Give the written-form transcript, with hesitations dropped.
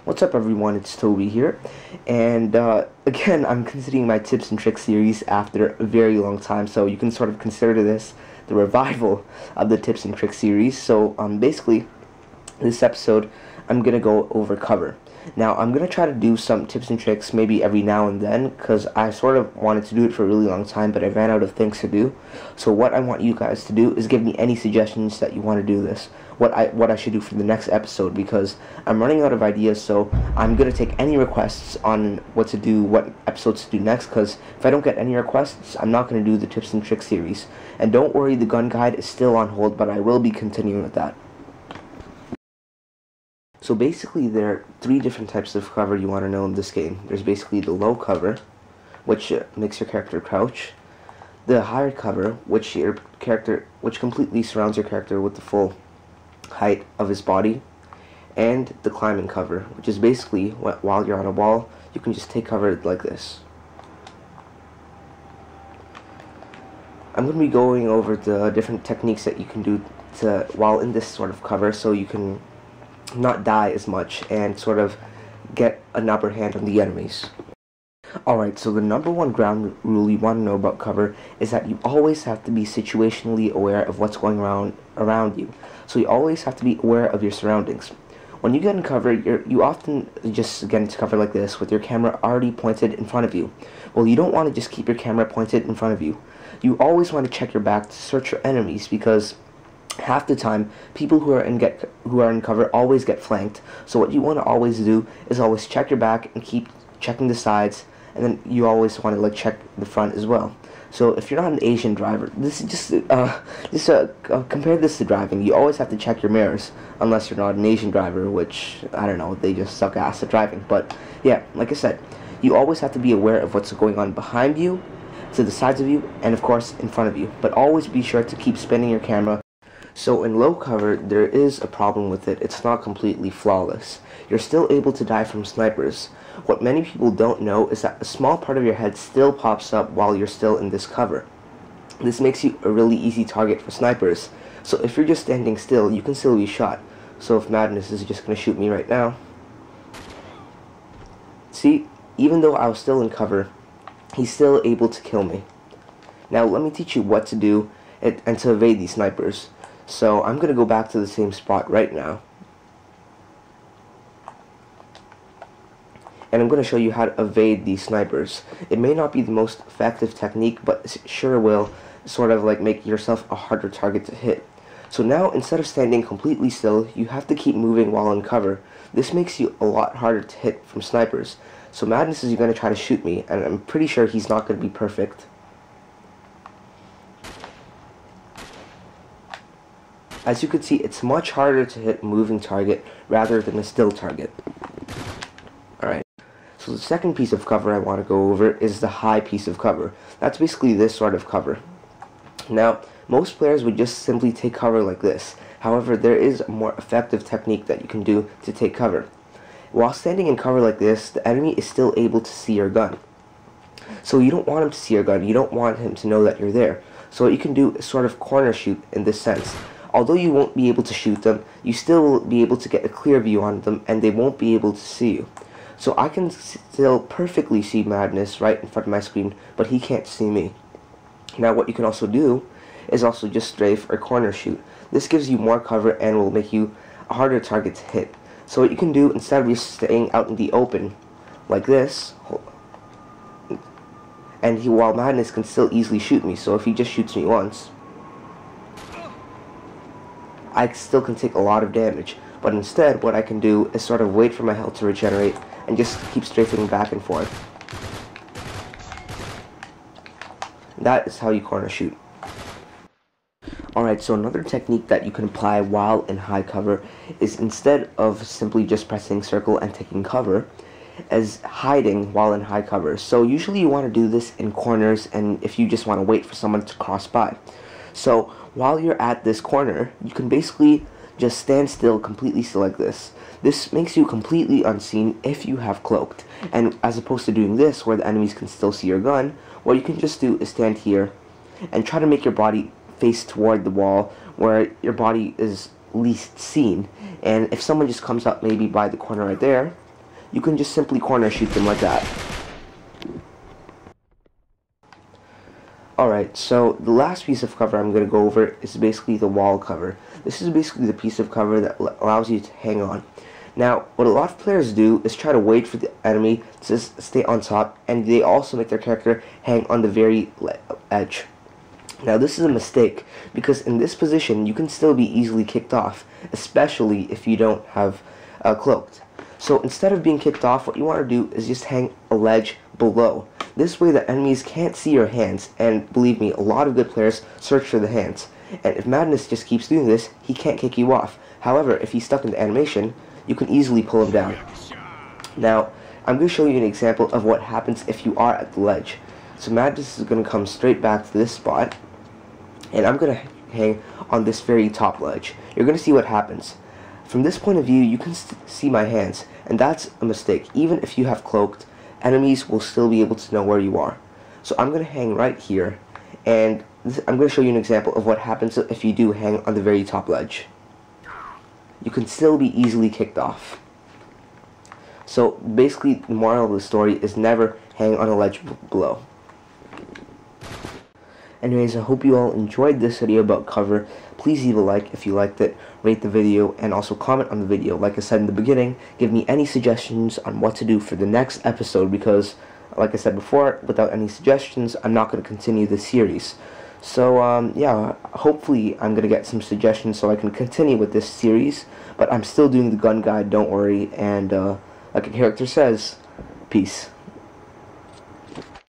What's up everyone, it's Toby here, and again, I'm considering my tips and tricks series after a very long time, so you can sort of consider this the revival of the tips and tricks series. So basically, this episode, I'm going to go over cover. Now, I'm going to try to do some tips and tricks maybe every now and then, because I sort of wanted to do it for a really long time, but I ran out of things to do. So what I want you guys to do is give me any suggestions that you want to do this, what I should do for the next episode, because I'm running out of ideas. So I'm going to take any requests on what to do, what episodes to do next, because if I don't get any requests, I'm not going to do the tips and tricks series. And don't worry, the gun guide is still on hold, but I will be continuing with that. So basically, there are three different types of cover you want to know in this game. There's basically the low cover, which makes your character crouch. The higher cover, which completely surrounds your character with the full height of his body. And the climbing cover, which is basically while you're on a wall, you can just take cover like this. I'm going to be going over the different techniques that you can do while in this sort of cover, so you can not die as much and sort of get an upper hand on the enemies. Alright, so the number one ground rule you want to know about cover is that you always have to be situationally aware of what's going around you. So you always have to be aware of your surroundings. When you get in cover, you often just get into cover like this with your camera already pointed in front of you. Well, you don't want to just keep your camera pointed in front of you. You always want to check your back to search for enemies, because half the time, people who are in cover always get flanked. So what you want to always do is always check your back and keep checking the sides, and then you always want to check the front as well. So if you're not an Asian driver, this is just compare this to driving. You always have to check your mirrors, unless you're not an Asian driver, which I don't know, they just suck ass at driving. But yeah, like I said, you always have to be aware of what's going on behind you, to the sides of you, and of course in front of you. But always be sure to keep spinning your camera. So in low cover, there is a problem with it. It's not completely flawless. You're still able to die from snipers. What many people don't know is that a small part of your head still pops up while you're still in this cover. This makes you a really easy target for snipers. So if you're just standing still, you can still be shot. So if Madness is just going to shoot me right now, see, even though I was still in cover, he's still able to kill me. Now let me teach you what to do and to evade these snipers. So I'm going to go back to the same spot right now, and I'm going to show you how to evade these snipers. It may not be the most effective technique, but it sure will sort of make yourself a harder target to hit. So now, instead of standing completely still, you have to keep moving while in cover. This makes you a lot harder to hit from snipers. So Madness is going to try to shoot me, and I'm pretty sure he's not going to be perfect. As you can see, it's much harder to hit a moving target rather than a still target. Alright, so the second piece of cover I want to go over is the high piece of cover. That's basically this sort of cover. Now, most players would just simply take cover like this. However, there is a more effective technique that you can do to take cover. While standing in cover like this, the enemy is still able to see your gun. So you don't want him to see your gun, you don't want him to know that you're there. So what you can do is sort of corner shoot in this sense. Although you won't be able to shoot them, you still will be able to get a clear view on them, and they won't be able to see you. So I can still perfectly see Madness right in front of my screen, but he can't see me. Now what you can also do is also just strafe or corner shoot. This gives you more cover and will make you a harder target to hit. So what you can do, instead of just staying out in the open like this, and while Madness can still easily shoot me, so if he just shoots me once, I still can take a lot of damage. But instead, what I can do is sort of wait for my health to regenerate and just keep strafing back and forth. That is how you corner shoot. Alright, so another technique that you can apply while in high cover is, instead of simply just pressing circle and taking cover, as hiding while in high cover. So usually you want to do this in corners, and if you just want to wait for someone to cross by. So while you're at this corner, you can basically just stand still, completely still like this. This makes you completely unseen if you have cloaked. And as opposed to doing this, where the enemies can still see your gun, what you can just do is stand here and try to make your body face toward the wall where your body is least seen. And if someone just comes up maybe by the corner right there, you can just simply corner shoot them like that. Alright, so the last piece of cover I'm going to go over is basically the wall cover. This is basically the piece of cover that allows you to hang on. Now, what a lot of players do is try to wait for the enemy to just stay on top, and they also make their character hang on the very edge. Now, this is a mistake, because in this position, you can still be easily kicked off, especially if you don't have cloaked. So instead of being kicked off, what you want to do is just hang a ledge below. This way the enemies can't see your hands, and believe me, a lot of good players search for the hands. And if Madness just keeps doing this, he can't kick you off. However, if he's stuck in the animation, you can easily pull him down. Now, I'm going to show you an example of what happens if you are at the ledge. So Madness is going to come straight back to this spot, and I'm going to hang on this very top ledge. You're going to see what happens. From this point of view, you can see my hands, and that's a mistake. Even if you have cloaked, enemies will still be able to know where you are. So I'm going to hang right here, and I'm going to show you an example of what happens if you do hang on the very top ledge. You can still be easily kicked off. So basically, the moral of the story is never hang on a ledge below. Anyways, I hope you all enjoyed this video about cover. Please leave a like if you liked it, rate the video, and also comment on the video. Like I said in the beginning, give me any suggestions on what to do for the next episode, because, like I said before, without any suggestions, I'm not going to continue this series. So, yeah, hopefully I'm going to get some suggestions so I can continue with this series, but I'm still doing the gun guide, don't worry, and, like a character says, peace.